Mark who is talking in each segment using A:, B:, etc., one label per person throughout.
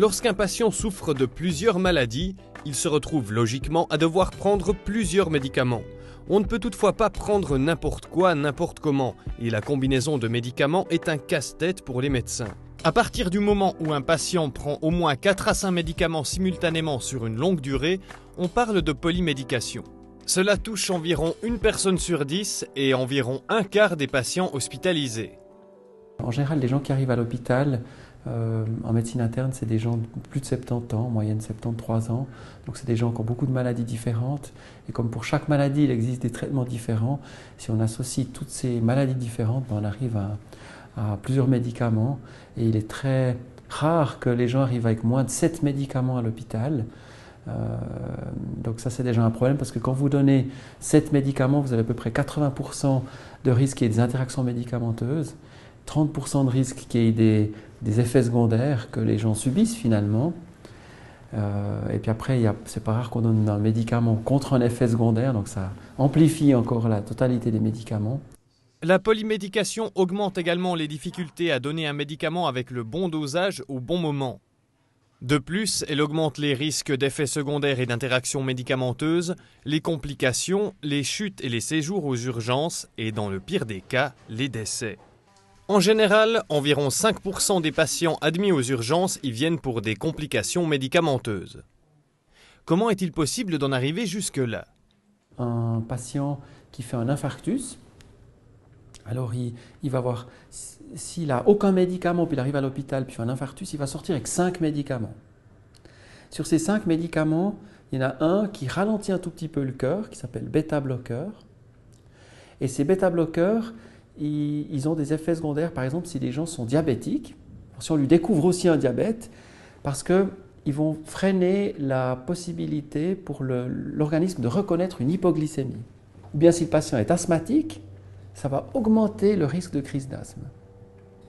A: Lorsqu'un patient souffre de plusieurs maladies, il se retrouve logiquement à devoir prendre plusieurs médicaments. On ne peut toutefois pas prendre n'importe quoi, n'importe comment, et la combinaison de médicaments est un casse-tête pour les médecins. À partir du moment où un patient prend au moins 4 à 5 médicaments simultanément sur une longue durée, on parle de polymédication. Cela touche environ une personne sur 10 et environ un quart des patients hospitalisés.
B: En général, les gens qui arrivent à l'hôpital en médecine interne, c'est des gens de plus de 70 ans, en moyenne 73 ans. Donc c'est des gens qui ont beaucoup de maladies différentes. Et comme pour chaque maladie, il existe des traitements différents, si on associe toutes ces maladies différentes, on arrive à plusieurs médicaments. Et il est très rare que les gens arrivent avec moins de 7 médicaments à l'hôpital. Donc ça c'est déjà un problème parce que quand vous donnez 7 médicaments, vous avez à peu près 80% de risque qu'il y ait des interactions médicamenteuses, 30% de risque qu'il y ait des effets secondaires que les gens subissent finalement. Et puis après, c'est pas rare qu'on donne un médicament contre un effet secondaire, donc ça amplifie encore la totalité des médicaments.
A: La polymédication augmente également les difficultés à donner un médicament avec le bon dosage au bon moment. De plus, elle augmente les risques d'effets secondaires et d'interactions médicamenteuses, les complications, les chutes et les séjours aux urgences et, dans le pire des cas, les décès. En général, environ 5% des patients admis aux urgences y viennent pour des complications médicamenteuses. Comment est-il possible d'en arriver jusque-là?
B: Un patient qui fait un infarctus, alors il va voir, s'il n'a aucun médicament, puis il arrive à l'hôpital, puis il fait un infarctus, il va sortir avec 5 médicaments. Sur ces 5 médicaments, il y en a un qui ralentit un tout petit peu le cœur, qui s'appelle bêta-bloqueur. Et ces bêta-bloqueurs, ils ont des effets secondaires, par exemple si les gens sont diabétiques, si on lui découvre aussi un diabète, parce qu'ils vont freiner la possibilité pour l'organisme de reconnaître une hypoglycémie. Ou bien si le patient est asthmatique, ça va augmenter le risque de crise d'asthme.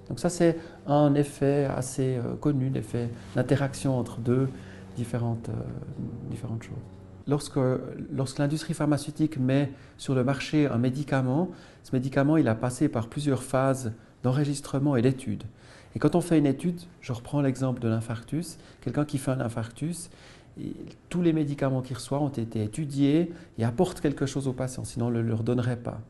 B: Donc ça c'est un effet assez connu, l'effet d'interaction entre deux différentes choses. Lorsque l'industrie pharmaceutique met sur le marché un médicament, ce médicament il a passé par plusieurs phases d'enregistrement et d'études. Et quand on fait une étude, je reprends l'exemple de l'infarctus, quelqu'un qui fait un infarctus, tous les médicaments qu'il reçoit ont été étudiés et apportent quelque chose au patient, sinon on ne leur donnerait pas.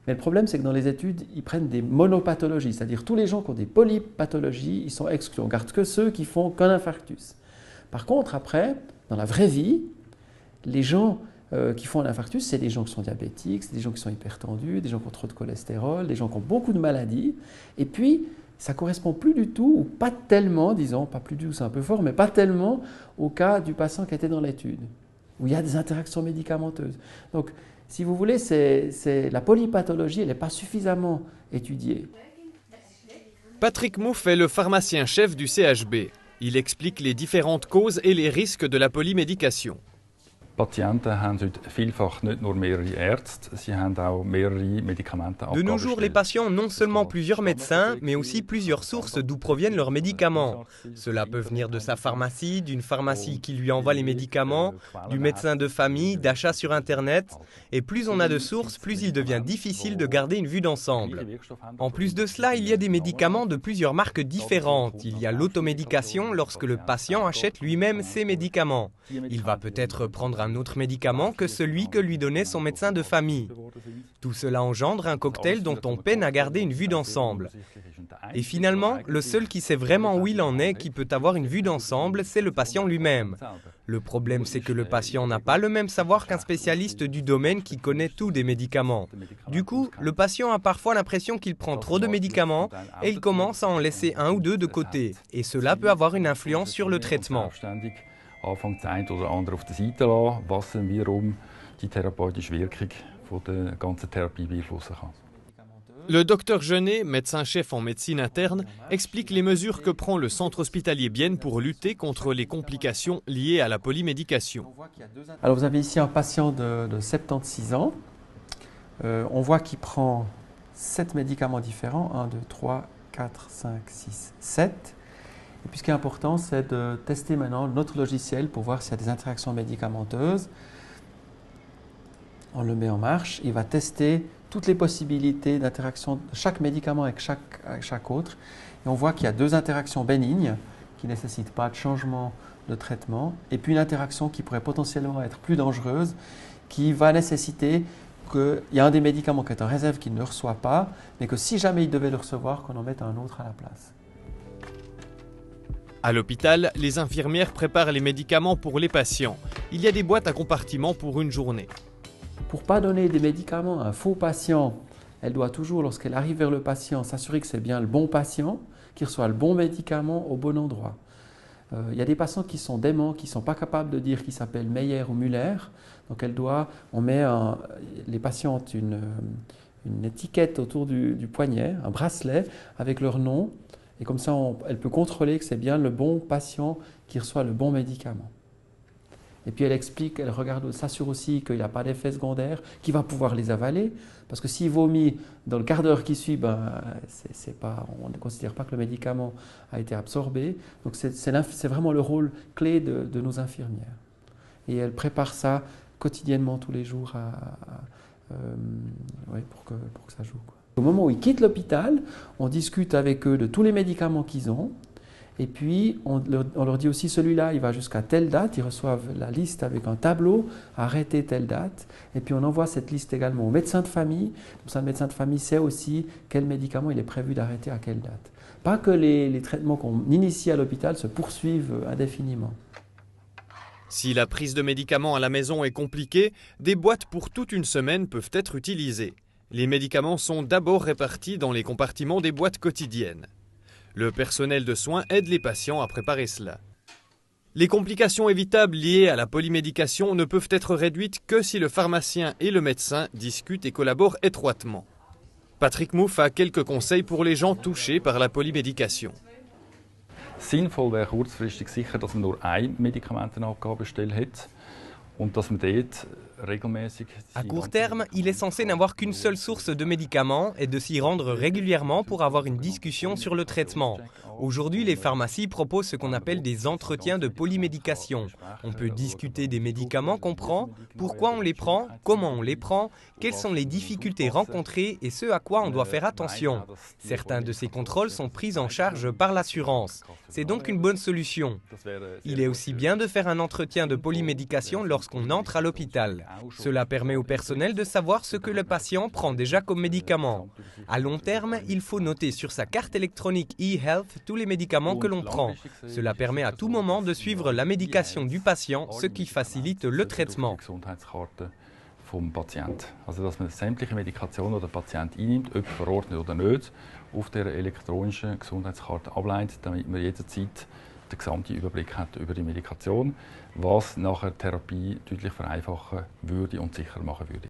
B: Mais le problème, c'est que dans les études, ils prennent des monopathologies, c'est-à-dire tous les gens qui ont des polypathologies, ils sont exclus. On ne garde que ceux qui font qu'un infarctus. Par contre, après, dans la vraie vie, les gens qui font un infarctus, c'est des gens qui sont diabétiques, c'est des gens qui sont hypertendus, des gens qui ont trop de cholestérol, des gens qui ont beaucoup de maladies. Et puis, ça ne correspond plus du tout, ou pas tellement, disons, pas plus du tout, c'est un peu fort, mais pas tellement au cas du patient qui était dans l'étude, où il y a des interactions médicamenteuses. Donc, si vous voulez, la polypathologie, elle n'est pas suffisamment étudiée.
A: Patrick Mouffe est le pharmacien-chef du CHB. Il explique les différentes causes et les risques de la polymédication.
C: De nos jours, les patients ont non seulement plusieurs médecins, mais aussi plusieurs sources d'où proviennent leurs médicaments. Cela peut venir de sa pharmacie, d'une pharmacie qui lui envoie les médicaments, du médecin de famille, d'achats sur Internet. Et plus on a de sources, plus il devient difficile de garder une vue d'ensemble. En plus de cela, il y a des médicaments de plusieurs marques différentes. Il y a l'automédication lorsque le patient achète lui-même ses médicaments. Il va peut-être prendre un autre médicament que celui que lui donnait son médecin de famille. Tout cela engendre un cocktail dont on peine à garder une vue d'ensemble. Et finalement, le seul qui sait vraiment où il en est, qui peut avoir une vue d'ensemble, c'est le patient lui-même. Le problème, c'est que le patient n'a pas le même savoir qu'un spécialiste du domaine qui connaît tout des médicaments. Du coup, le patient a parfois l'impression qu'il prend trop de médicaments et il commence à en laisser un ou deux de côté. Et cela peut avoir une influence sur le traitement.
D: Anfangen das eine oder andere auf der Seite lassen, was dann wiederum die therapeutische Wirkung der ganzen Therapie beeinflussen kann.
A: Le docteur Genet, médecin-chef en médecine interne, explique les mesures que prend le centre hospitalier Bienne pour lutter contre les complications liées à la polymédication.
B: Alors vous avez ici un patient de 76 ans. On voit qu'il prend 7 médicaments différents, 1, 2, 3, 4, 5, 6, 7. Et puis ce qui est important, c'est de tester maintenant notre logiciel pour voir s'il y a des interactions médicamenteuses. On le met en marche, il va tester toutes les possibilités d'interaction de chaque médicament avec chaque autre. Et on voit qu'il y a 2 interactions bénignes qui ne nécessite pas de changement de traitement, et puis une interaction qui pourrait potentiellement être plus dangereuse, qui va nécessiter qu'il y a un des médicaments qui est en réserve qui ne le reçoit pas, mais que si jamais il devait le recevoir, qu'on en mette un autre à la place.
A: À l'hôpital, les infirmières préparent les médicaments pour les patients. Il y a des boîtes à compartiments pour une journée.
B: Pour ne pas donner des médicaments à un faux patient, elle doit toujours, lorsqu'elle arrive vers le patient, s'assurer que c'est bien le bon patient, qui reçoit le bon médicament au bon endroit. Il y a des patients qui sont déments, qui ne sont pas capables de dire qu'ils s'appellent Meyer ou Müller. Donc les patients ont une étiquette autour du poignet, un bracelet avec leur nom. Et comme ça, elle peut contrôler que c'est bien le bon patient qui reçoit le bon médicament. Et puis elle explique, elle s'assure aussi qu'il n'y a pas d'effet secondaire, qu'il va pouvoir les avaler. Parce que s'il vomit dans le quart d'heure qui suit, on ne considère pas que le médicament a été absorbé. Donc c'est vraiment le rôle clé de nos infirmières. Et elle prépare ça quotidiennement, tous les jours, pour que ça joue, quoi. Au moment où ils quittent l'hôpital, on discute avec eux de tous les médicaments qu'ils ont. Et puis, on leur dit aussi, celui-là, il va jusqu'à telle date. Ils reçoivent la liste avec un tableau, arrêtez telle date. Et puis, on envoie cette liste également au médecin de famille. Comme ça, le médecin de famille sait aussi quel médicament il est prévu d'arrêter à quelle date. Pas que les traitements qu'on initie à l'hôpital se poursuivent indéfiniment.
A: Si la prise de médicaments à la maison est compliquée, des boîtes pour toute une semaine peuvent être utilisées. Les médicaments sont d'abord répartis dans les compartiments des boîtes quotidiennes. Le personnel de soins aide les patients à préparer cela. Les complications évitables liées à la polymédication ne peuvent être réduites que si le pharmacien et le médecin discutent et collaborent étroitement. Patrick Mouffe a quelques conseils pour les gens touchés par la polymédication.
D: Sinnvoll wäre kurzfristig sicher, dass man nur eine Medikamentenabgabestelle hat und dass man dort regelmäßig.
C: À court terme, il est censé n'avoir qu'une seule source de médicaments et de s'y rendre régulièrement pour avoir une discussion sur le traitement. Aujourd'hui, les pharmacies proposent ce qu'on appelle des entretiens de polymédication. On peut discuter des médicaments qu'on prend, pourquoi on les prend, comment on les prend, quelles sont les difficultés rencontrées et ce à quoi on doit faire attention. Certains de ces contrôles sont pris en charge par l'assurance. C'est donc une bonne solution. Il est aussi bien de faire un entretien de polymédication lorsqu'on entre à l'hôpital. Cela permet au personnel de savoir ce que le patient prend déjà comme médicament. À long terme, il faut noter sur sa carte électronique e-health tous les médicaments que l'on prend. Cela permet à tout moment de suivre la médication du patient, ce qui facilite le traitement.
D: Vom Patienten. Also dass man sämtliche Medikationen, die der Patient einnimmt, ob verordnet oder nicht, auf der elektronischen Gesundheitskarte ableitet, damit man jederzeit den gesamten Überblick hat über die Medikation, was nachher die Therapie deutlich vereinfachen würde und sicher machen würde.